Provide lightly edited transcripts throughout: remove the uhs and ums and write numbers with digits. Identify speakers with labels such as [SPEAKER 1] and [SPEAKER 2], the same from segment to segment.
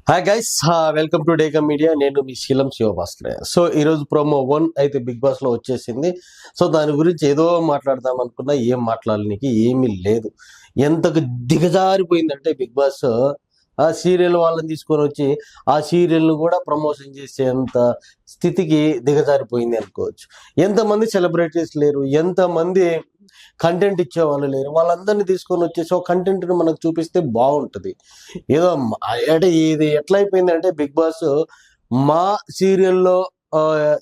[SPEAKER 1] Hi guys, welcome to day-cum media. నేను మీ శీలం Sivabhaskar. So ఈరోజు promo 1 అయితే బిగ్ బాస్ లో వచ్చేసింది. సో దాని గురించి ఏదో మాట్లాడదాం అనుకున్నా, ఏం మాట్లాడడానికి ఏమీ లేదు. ఎంతకు దిగజారిపోయిందంటే బిగ్ బాస్ ఆ సీరియల్ వాళ్ళని తీసుకొని వచ్చి ఆ సీరియల్ ను కూడా ప్రమోషన్ చేసేంత స్థితికి దిగజారిపోయింది అనుకోవచ్చు. ఎంతమంది సెలబ్రిటీస్ లేరు, ఎంతమంది కంటెంట్ ఇచ్చే వాళ్ళు లేరు. వాళ్ళందరినీ తీసుకొని వచ్చేసి ఒక కంటెంట్ ని మనకు చూపిస్తే బాగుంటది. ఏదో అంటే ఇది ఎట్లా అయిపోయిందంటే బిగ్ బాస్ మా సీరియల్లో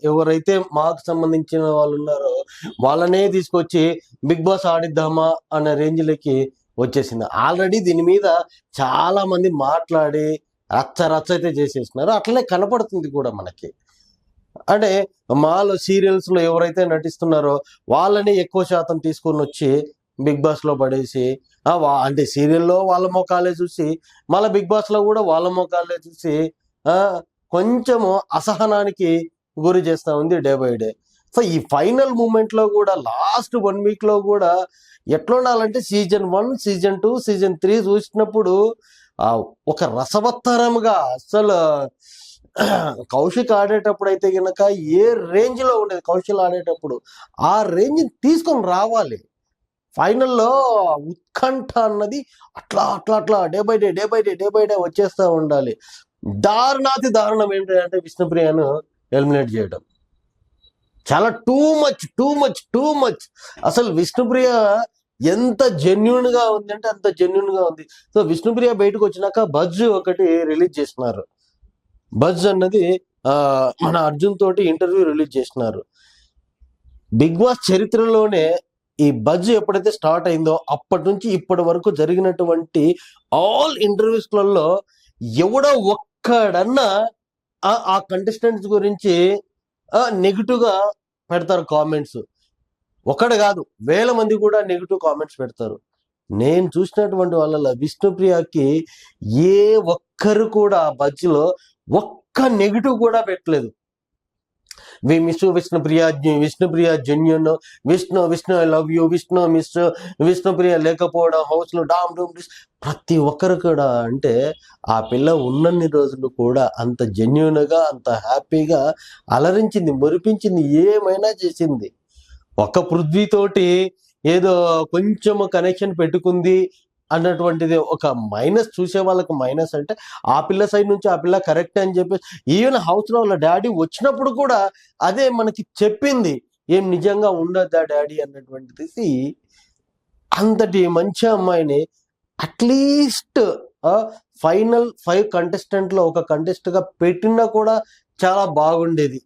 [SPEAKER 1] ఎవరైతే మాకు సంబంధించిన వాళ్ళు ఉన్నారో వాళ్ళనే తీసుకొచ్చి బిగ్ బాస్ ఆడిద్దామా అనే రేంజ్లకి వచ్చేసింది. ఆల్రెడీ దీని మీద చాలా మంది మాట్లాడి రచ్చ రచ్చ అయితే చేసేసినారు. అట్లనే కనపడుతుంది కూడా మనకి. అంటే మాలో సీరియల్స్ లో ఎవరైతే నటిస్తున్నారో వాళ్ళని ఎక్కువ శాతం తీసుకొని వచ్చి బిగ్ బాస్ లో పడేసి అంటే సీరియల్లో వాళ్ళ మొఖాలే చూసి మళ్ళీ బిగ్ బాస్ లో కూడా వాళ్ళ మొఖాలే చూసి ఆ కొంచెము అసహనానికి గురి చేస్తా ఉంది డే బై డే. సో ఈ ఫైనల్ మూమెంట్ లో కూడా లాస్ట్ 1 వీక్ లో కూడా ఎట్లా ఉండాలంటే సీజన్ 1, సీజన్ 2, సీజన్ 3 చూసినప్పుడు ఒక రసవత్తరంగా అసలు కౌశిక్ ఆడేటప్పుడు అయితే గనక ఏ రేంజ్ లో ఉండేది కౌశిక్ ఆడేటప్పుడు ఆ రేంజ్ తీసుకొని రావాలి. ఫైనల్లో ఉత్కంఠ అన్నది అట్లా అట్లా అట్లా day by day day by day day by day వచ్చేస్తూ ఉండాలి. దారుణాతి దారుణం ఏంటంటే విష్ణుప్రియను ఎలిమినేట్ చేయడం చాలా too much too much too much. అసలు విష్ణుప్రియ ఎంత జెన్యున్ గా ఉంది అంటే అంత జెన్యున్ గా ఉంది. సో విష్ణుప్రియ బయటకు వచ్చినాక బజ్ ఒకటి రిలీజ్ చేస్తున్నారు. బజ్ అన్నది మన అర్జున్ తోటి ఇంటర్వ్యూ రిలీజ్ చేసినారు. బిగ్ బాస్ చరిత్రలోనే ఈ బజ్ ఎప్పుడైతే స్టార్ట్ అయిందో అప్పటి నుంచి ఇప్పటి వరకు జరిగినటువంటి ఆల్ ఇంటర్వ్యూస్లలో ఎవడో ఒక్కడన్నా ఆ కంటెస్టెంట్స్ గురించి నెగిటివ్ గా పెడతారు కామెంట్స్. ఒకడు కాదు, వేల మంది కూడా నెగిటివ్ కామెంట్స్ పెడతారు. నేను చూసినటువంటి వాళ్ళ విష్ణుప్రియకి ఏ ఒక్కరు కూడా బజ్ లో ఒక్క నెగిటివ్ కూడా పెట్టలేదు. Vishnupriya genuine, Vishnu I love you, Vishnupriya లేకపోవడం, హౌస్ లో డామ్ డూమ్ ప్రతి ఒక్కరు కూడా. అంటే ఆ పిల్ల ఉన్నన్ని రోజులు కూడా అంత జెన్యున్ గా అంత హ్యాపీగా అలరించింది, మురిపించింది, ఏమైనా చేసింది. ఒక పృథ్వీతోటి ఏదో కొంచెం కనెక్షన్ పెట్టుకుంది అన్నటువంటిది ఒక మైనస్. చూసే వాళ్ళకి మైనస్ అంటే ఆ పిల్ల సైడ్ నుంచి ఆ పిల్ల కరెక్ట్ అని చెప్పి ఈవెన్ హౌస్ లో వాళ్ళ డాడీ వచ్చినప్పుడు కూడా అదే మనకి చెప్పింది, ఏం నిజంగా ఉండద్దా డాడీ అన్నటువంటిది. అంతటి మంచి అమ్మాయిని అట్లీస్ట్ ఫైనల్ 5 కంటెస్టెంట్ లో ఒక కంటెస్ట్ గా పెట్టినా కూడా చాలా బాగుండేది.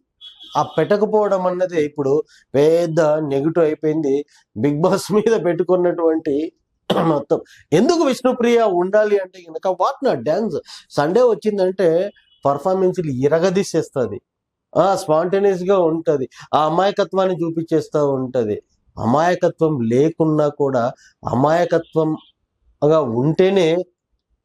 [SPEAKER 1] ఆ పెట్టకపోవడం అన్నది ఇప్పుడు పెద్ద నెగిటివ్ అయిపోయింది. బిగ్ బాస్ మీద పెట్టుకున్నటువంటి మొత్తం ఎందుకు విష్ణుప్రియ ఉండాలి అంటే కనుక వాట్ నా డాన్స్ సండే వచ్చిందంటే పర్ఫార్మెన్స్లు ఇరగదీసేస్తుంది. స్పాంటేనియస్ గా ఉంటది. ఆ అమాయకత్వాన్ని చూపించేస్తూ ఉంటది. అమాయకత్వం లేకున్నా కూడా అమాయకత్వంగా ఉంటేనే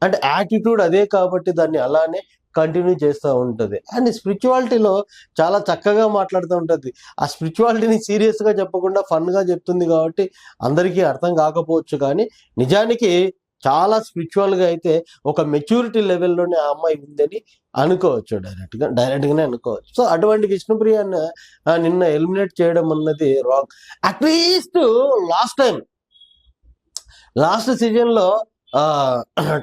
[SPEAKER 1] అంటే యాటిట్యూడ్ అదే కాబట్టి దాన్ని అలానే కంటిన్యూ చేస్తూ ఉంటది. అండ్ స్పిరిచువాలిటీలో చాలా చక్కగా మాట్లాడుతూ ఉంటది. ఆ స్పిరిచువాలిటీని సీరియస్ గా చెప్పకుండా ఫన్ గా చెప్తుంది కాబట్టి అందరికీ అర్థం కాకపోవచ్చు, కానీ నిజానికి చాలా స్పిరిచువల్ గా అయితే ఒక మెచ్యూరిటీ లెవెల్లోనే ఆ అమ్మాయి ఉందని అనుకోవచ్చు. డైరెక్ట్ గానే అనుకోవచ్చు. సో అటువంటి విష్ణుప్రియ నిన్న ఎలిమినేట్ చేయడం అన్నది రాంగ్. అట్లీస్ట్ లాస్ట్ సీజన్ లో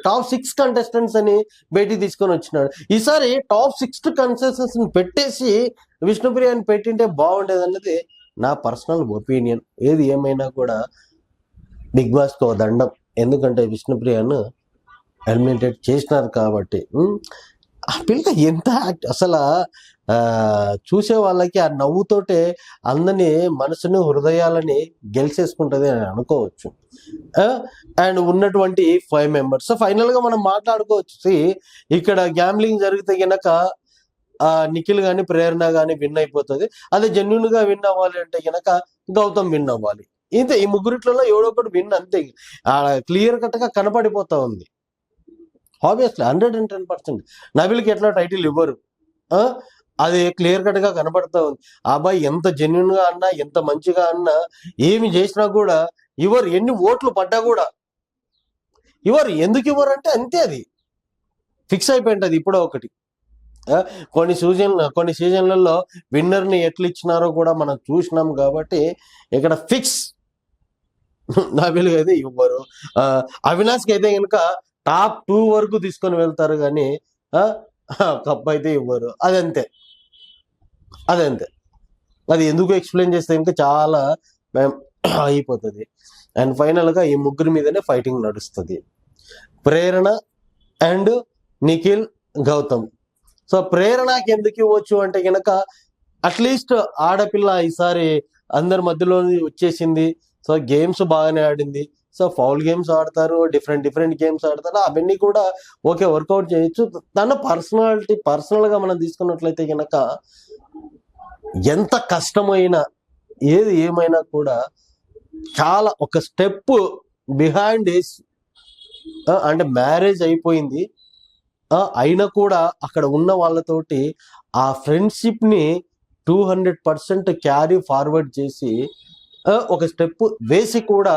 [SPEAKER 1] టాప్ 6 కంటెస్టెంట్స్ అని బయటికి తీసుకొని వచ్చినాడు. ఈసారి టాప్ 6 కంటెస్టెంట్స్ పెట్టేసి విష్ణుప్రియని పెట్టింటే బాగుండేది అన్నది నా పర్సనల్ ఒపీనియన్. ఏది ఏమైనా కూడా బిగ్ బాస్ తో దండం. ఎందుకంటే విష్ణుప్రియను ఎలిమినేటెడ్ చేసినారు కాబట్టి. ఆ పిల్ల ఎంత అసలు చూసే వాళ్ళకి ఆ నవ్వుతోటే అందరినీ మనసుని హృదయాలని గెలిచేసుకుంటది అని అనుకోవచ్చు. అండ్ ఉన్నటువంటి 5 మెంబర్స్ ఫైనల్ గా మనం మాట్లాడుకోవచ్చు. ఇక్కడ గ్యాంబ్లింగ్ జరిగితే గనక నిఖిల్ గాని ప్రేరణ గాని విన్ అయిపోతుంది. అదే జెన్యున్ గా విన్ అవ్వాలి అంటే గనక గౌతమ్ విన్ అవ్వాలి. ఇంతే, ఈ ముగ్గురిట్లలో ఎవడో ఒకటి విన్, అంతే. క్లియర్ కట్ గా కనపడిపోతా ఉంది. ఆబ్వియస్లీ 110%. నబిల్కి ఎట్లా టైటిల్ ఇవ్వరు, అది క్లియర్ కట్ గా కనపడతా ఉంది. ఆ అబ్బాయి ఎంత జెన్యున్ గా అన్నా, ఎంత మంచిగా అన్నా, ఏమి చేసినా కూడా ఇవ్వరు. ఎన్ని ఓట్లు పడ్డా కూడా ఇవ్వరు. ఎందుకు ఇవ్వరు అంటే అంతే. అది ఫిక్స్ అయిపోయింటది ఇప్పుడో ఒకటి. కొన్ని సీజన్లలో విన్నర్ని ఎట్లా ఇచ్చినారో కూడా మనం చూసినాం కాబట్టి ఇక్కడ ఫిక్స్. నబిల్ అయితే ఇవ్వరు. అవినాష్కి అయితే కనుక టాప్ 2 వరకు తీసుకొని వెళ్తారు కానీ కప్ అయితే ఇవ్వరు. అదంతే. అది ఎందుకు ఎక్స్ప్లెయిన్ చేస్తే ఇంకా చాలా అయిపోతుంది. అండ్ ఫైనల్గా ఈ ముగ్గురి మీదనే ఫైటింగ్ నడుస్తుంది, ప్రేరణ అండ్ నిఖిల్, గౌతమ్. సో ప్రేరణకి ఎందుకు ఇవ్వచ్చు అంటే కనుక అట్లీస్ట్ ఆడపిల్ల ఈసారి అందరి మధ్యలో వచ్చేసింది. సో గేమ్స్ బాగానే ఆడింది. సో ఫౌల్ గేమ్స్ ఆడతారు, డిఫరెంట్ గేమ్స్ ఆడతారు, అవన్నీ కూడా ఓకే వర్కౌట్ చేయొచ్చు. తన పర్సనల్గా మనం తీసుకున్నట్లయితే కనుక ఎంత కష్టమైనా ఏది ఏమైనా కూడా చాలా ఒక స్టెప్ బిహైండ్ అంటే మ్యారేజ్ అయిపోయింది అయినా కూడా అక్కడ ఉన్న వాళ్ళతోటి ఆ ఫ్రెండ్షిప్ ని 200% క్యారీ ఫార్వర్డ్ చేసి ఒక స్టెప్ వేసి కూడా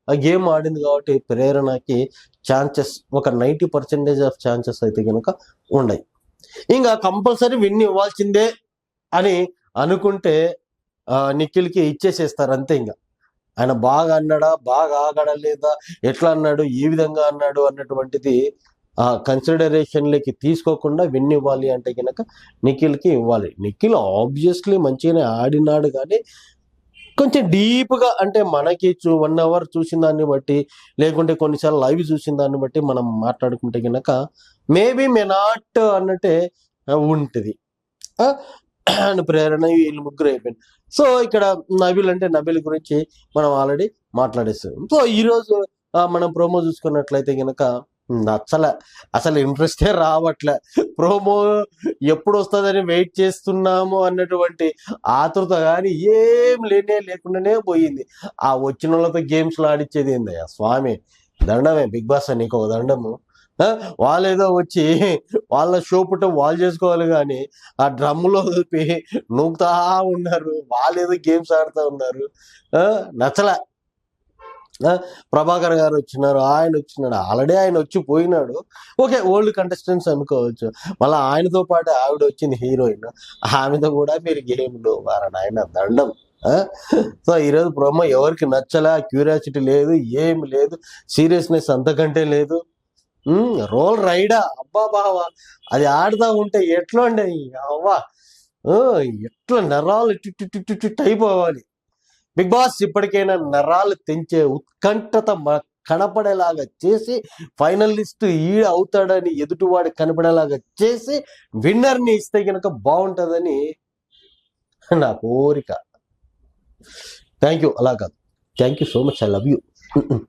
[SPEAKER 1] గేమ్ ఆడింది కాబట్టి ప్రేరణకి ఛాన్సెస్ ఒక 90% ఆఫ్ ఛాన్సెస్ అయితే కనుక ఉన్నాయి. ఇంకా కంపల్సరీ విన్ ఇవ్వాల్సిందే అని అనుకుంటే నిఖిల్కి ఇచ్చేసేస్తారు అంతే. ఇంకా ఆయన బాగా అన్నాడా, బాగా ఆగడా లేదా, ఎట్లా అన్నాడు, ఏ విధంగా అన్నాడు అన్నటువంటిది కన్సిడరేషన్లకి తీసుకోకుండా విన్ ఇవ్వాలి అంటే కనుక నిఖిల్కి ఇవ్వాలి. నిఖిల్ ఆబ్వియస్లీ మంచిగానే ఆడినాడు కానీ కొంచెం డీప్గా అంటే మనకి 1 అవర్ చూసిన దాన్ని బట్టి లేకుంటే కొన్నిసార్లు లైవ్ చూసిన దాన్ని బట్టి మనం మాట్లాడుకుంటే కనుక మే నాట్ అన్నట్టే ఉంటుంది. అండ్ ప్రేరణ వీళ్ళు ముగ్గురు అయిపోయింది. సో ఇక్కడ నబిల్ గురించి మనం ఆల్రెడీ మాట్లాడేస్తాం. సో ఈరోజు మనం ప్రోమో చూసుకున్నట్లయితే కనుక అసలు ఇంట్రెస్టే రావట్లే. ప్రోమో ఎప్పుడు వస్తుందని వెయిట్ చేస్తున్నాము అన్నటువంటి ఆతృత కానీ ఏం లేకుండానే పోయింది. ఆ వచ్చిన వాళ్ళతో గేమ్స్లో ఆడిచ్చేది ఏందయ్యా స్వామి, దండమే బిగ్ బాస్ నీకు ఒక దండము. వాళ్ళేదో వచ్చి వాళ్ళ షో పుట్ట వాళ్ళు చేసుకోవాలి కానీ ఆ డ్రమ్ములో కలిపి నూకుతా ఉన్నారు, వాళ్ళేదో గేమ్స్ ఆడుతూ ఉన్నారు. నచ్చలే. ప్రభాకర్ గారు వచ్చినారు, ఆయన వచ్చినాడు, ఆల్రెడీ ఆయన వచ్చి పోయినాడు. ఓకే ఓల్డ్ కంటెస్టెంట్స్ అనుకోవచ్చు. మళ్ళీ ఆయనతో పాటు ఆవిడ వచ్చింది హీరోయిన్, ఆమెతో కూడా మీరు గేమ్లు వారని ఆయన దండం. సో ఈరోజు ప్రోమో ఎవరికి నచ్చలే, క్యూరియాసిటీ లేదు, ఏం లేదు, సీరియస్నెస్ అంతకంటే లేదు. రోల్ రైడా అబ్బా బావా అది ఆడుతూ ఉంటే ఎట్లా ఉండే అవ్వా, ఎట్లా నరాలు అయిపోవాలి. బిగ్ బాస్ ఇప్పటికైనా నరాలు తెంచే ఉత్కంఠత కనపడేలాగా చేసి ఫైనలిస్ట్ అవుతాడని ఎదుటివాడి కనపడేలాగా చేసి విన్నర్ని ఇస్తే కనుక బాగుంటుందని నా కోరిక. Thank you. అలా కాదు, thank you so much, I love you.